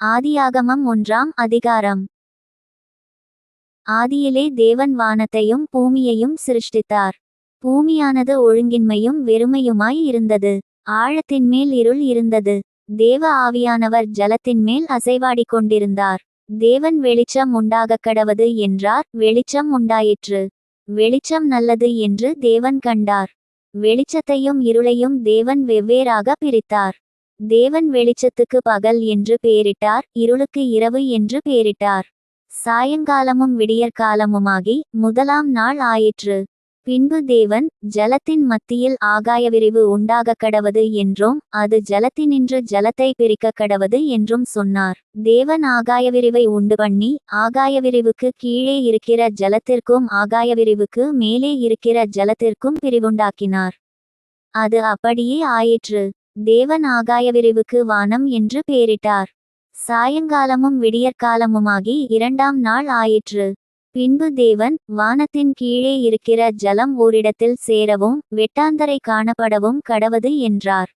ஆதியாகமம் 1ஆம் அதிகாரம். ஆதியிலே தேவன் வானத்தையும் பூமியையும் சிருஷ்டித்தார். பூமியானது ஒழுங்கின்மையும் வெறுமையுமாய் இருந்தது. ஆழத்தின்மேல் இருள் இருந்தது. தேவ ஆவியானவர் ஜலத்தின்மேல் அசைவாடிக் கொண்டிருந்தார். தேவன் வெளிச்சம் உண்டாகக்கடவது என்றார். வெளிச்சம் உண்டாயிற்று. வெளிச்சம் நல்லது என்று தேவன் கண்டார். வெளிச்சத்தையும் இருளையும் தேவன் வெவ்வேறாக பிரித்தார். தேவன் வெளிச்சத்துக்கு பகல் என்று பெயரிட்டார். இருளுக்கு இரவு என்று பெயரிட்டார். சாயங்காலமும் விடியற்காலமுமாகி முதலாம் நாள் ஆயிற்று. பின்பு தேவன், ஜலத்தின் மத்தியில் ஆகாயவிரிவு உண்டாகக்கடவது என்றும் அது ஜலத்தினின்று ஜலத்தை பிரிக்கக்கடவது என்றும் சொன்னார். தேவன் ஆகாயவிரிவை உண்டுபண்ணி ஆகாயவிரிவுக்கு கீழே இருக்கிற ஜலத்திற்கும் ஆகாயவிரிவுக்கு மேலே இருக்கிற ஜலத்திற்கும் பிரிவுண்டாக்கினார். அது அப்படியே ஆயிற்று. தேவன் ஆகாயவிரிவுக்கு வானம் என்று பெயரிட்டார். சாயங்காலமும் விடியற்காலமுமாகி இரண்டாம் நாள் ஆயிற்று. பின்பு தேவன், வானத்தின் கீழே இருக்கிற ஜலம் ஓரிடத்தில் சேரவும் வெட்டாந்தரை காணப்படவும் கடவது என்றார்.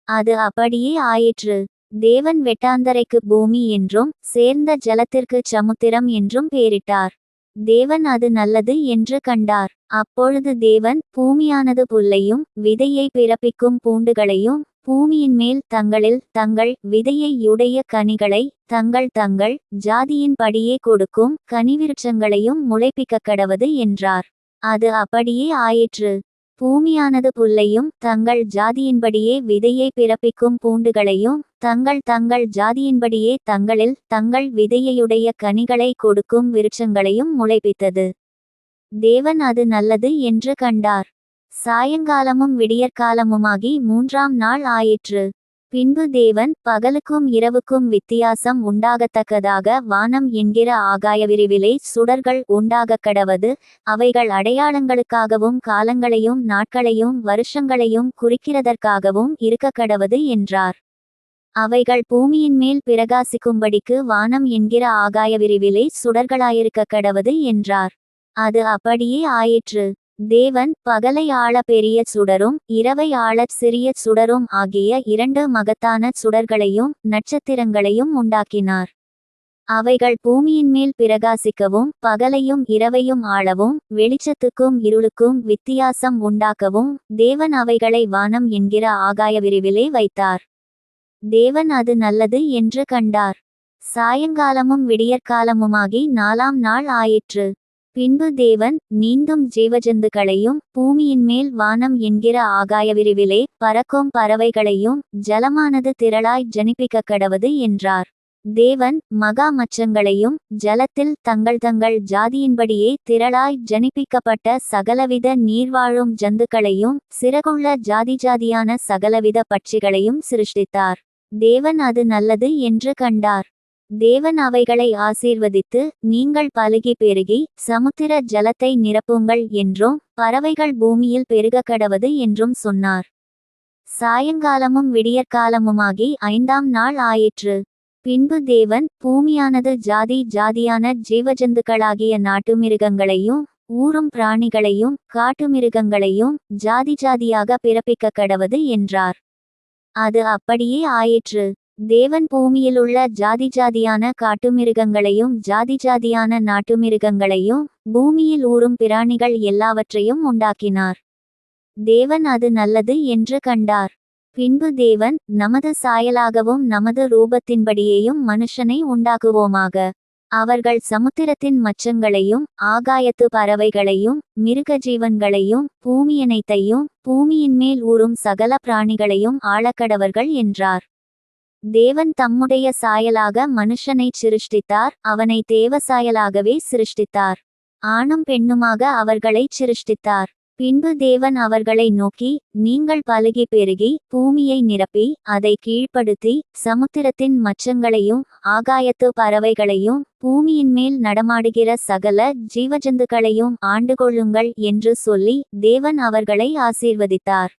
அது அப்படியே ஆயிற்று. தேவன் வெட்டாந்தரைக்கு பூமி என்றும் சேர்ந்த ஜலத்திற்கு சமுத்திரம் என்றும் பெயரிட்டார். தேவன் அது நல்லது என்று கண்டார். அப்பொழுது தேவன், பூமியானது புல்லையும் விதையை பிறப்பிக்கும் பூண்டுகளையும் பூமியின் மேல் தங்கள் விதையை உடைய கனிகளை தங்கள் ஜாதியின் படியே கொடுக்கும் கனிவிருட்சங்களையும் முளைப்பிக்கக்கடவது என்றார். அது அப்படியே ஆயிற்று. பூமியானது புல்லையும் தங்கள் ஜாதியின்படியே விதையை பிறப்பிக்கும் பூண்டுகளையும் தங்கள் ஜாதியின்படியே தங்கள் விதையுடைய கனிகளை கொடுக்கும் விருட்சங்களையும் முளைப்பித்தது. தேவன் அது நல்லது என்று கண்டார். சாயங்காலமும் விடியற்காலமுமாகி மூன்றாம் நாள் ஆயிற்று. பின்பு தேவன், பகலுக்கும் இரவுக்கும் வித்தியாசம் உண்டாகத்தக்கதாக வானம் என்கிற ஆகாயவிரிவிலே சுடர்கள் உண்டாகக்கடவது, அவைகள் அடையாளங்களுக்காகவும் காலங்களையும் நாட்களையும் வருஷங்களையும் குறிக்கிறதற்காகவும் இருக்கக்கடவது என்றார். அவைகள் பூமியின் மேல் பிரகாசிக்கும்படிக்கு வானம் என்கிற ஆகாயவிரிவிலே சுடர்களாயிருக்கக்கடவது என்றார். அது அப்படியே ஆயிற்று. தேவன், பகலை ஆள பெரிய சுடரும் இரவை ஆளச் சிறிய சுடரும் ஆகிய இரண்டு மகத்தான சுடர்களையும் நட்சத்திரங்களையும் உண்டாக்கினார். அவைகள் பூமியின் மேல் பிரகாசிக்கவும் பகலையும் இரவையும் ஆளவும் வெளிச்சத்துக்கும் இருளுக்கும் வித்தியாசம் உண்டாக்கவும் தேவன் அவைகளை வானம் என்கிற ஆகாயவிரிவிலே வைத்தார். தேவன் அது நல்லது என்று கண்டார். சாயங்காலமும் விடியற்காலமுமாகி நாலாம் நாள் ஆயிற்று. பின்பு தேவன், நீந்தும் ஜீவஜந்துக்களையும் பூமியின் மேல் வானம் என்கிற ஆகாயவிரிவிலே பறக்கும் பறவைகளையும் ஜலமானது திரளாய் ஜனிப்பிக்கக்கடவது என்றார். தேவன், மகா மச்சங்களையும் ஜலத்தில் தங்கள் ஜாதியின்படியே திரளாய் ஜனிப்பிக்கப்பட்ட சகலவித நீர்வாழும் ஜந்துக்களையும் சிறகுள்ள ஜாதியான சகலவித பட்சிகளையும் சிருஷ்டித்தார். தேவன் அது நல்லது என்று கண்டார். தேவன் அவைகளை ஆசீர்வதித்து, நீங்கள் பலுகி பெருகி சமுத்திர ஜலத்தை நிரப்புங்கள் என்றும் பறவைகள் பூமியில் பெருகக்கடவது என்றும் சொன்னார். சாயங்காலமும் விடியற்காலமுமாகி ஐந்தாம் நாள் ஆயிற்று. பின்பு தேவன், பூமியானது ஜாதியான ஜீவஜந்துக்களாகிய நாட்டுமிருகங்களையும் ஊரும் பிராணிகளையும் காட்டுமிருகங்களையும் ஜாதியாக பிறப்பிக்கக்கடவது என்றார். அது அப்படியே ஆயிற்று. தேவன் பூமியிலுள்ள ஜாதியான காட்டுமிருகங்களையும் ஜாதியான நாட்டுமிருகங்களையும் பூமியில் ஊரும் பிராணிகள் எல்லாவற்றையும் உண்டாக்கினார். தேவன் அது நல்லது என்று கண்டார். பின்பு தேவன், நமது சாயலாகவும் நமது ரூபத்தின்படியேயும் மனுஷனை உண்டாக்குவோமாக. அவர்கள் சமுத்திரத்தின் மச்சங்களையும் ஆகாயத்து பறவைகளையும் மிருகஜீவன்களையும் பூமியனைத்தையும் பூமியின் மேல் ஊறும் சகல பிராணிகளையும் ஆளக்கடவர்கள் என்றார். தேவன் தம்முடைய சாயலாக மனுஷனைச் சிருஷ்டித்தார். அவனை தேவ சாயலாகவே சிருஷ்டித்தார். ஆணும் பெண்ணுமாக அவர்களைச் சிருஷ்டித்தார். பின்பு தேவன் அவர்களை நோக்கி, நீங்கள் பலுகி பெருகி பூமியை நிரப்பி அதை கீழ்ப்படுத்தி சமுத்திரத்தின் மச்சங்களையும் ஆகாயத்து பறவைகளையும் பூமியின் மேல் நடமாடுகிற சகல ஜீவஜந்துக்களையும் ஆண்டுகொள்ளுங்கள் என்று சொல்லி தேவன் அவர்களை ஆசீர்வதித்தார்.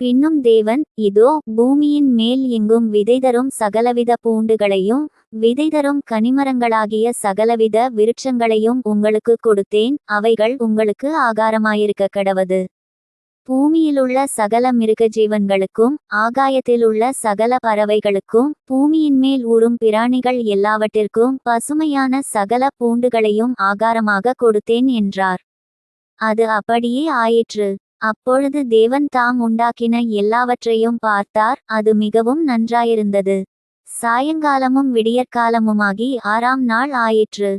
பின்னும் தேவன், இதோ, பூமியின் மேல் எங்கும் விதைதரும் சகலவித பூண்டுகளையும் விதைதரும் கனிமரங்களாகிய சகலவித விருட்சங்களையும் உங்களுக்கு கொடுத்தேன். அவைகள் உங்களுக்கு ஆகாரமாயிருக்கக்கடவது. பூமியிலுள்ள சகல மிருகஜீவன்களுக்கும் ஆகாயத்திலுள்ள சகல பறவைகளுக்கும் பூமியின் மேல் ஊறும் பிராணிகள் எல்லாவற்றிற்கும் பசுமையான சகல பூண்டுகளையும் ஆகாரமாக கொடுத்தேன் என்றார். அது அப்படியே ஆயிற்று. அப்பொழுது தேவன் தாம் உண்டாக்கின எல்லாவற்றையும் பார்த்தார், அது மிகவும் நன்றாயிருந்தது. சாயங்காலமும் விடியற்காலமுமாகி 6ஆம் நாள் ஆயிற்று.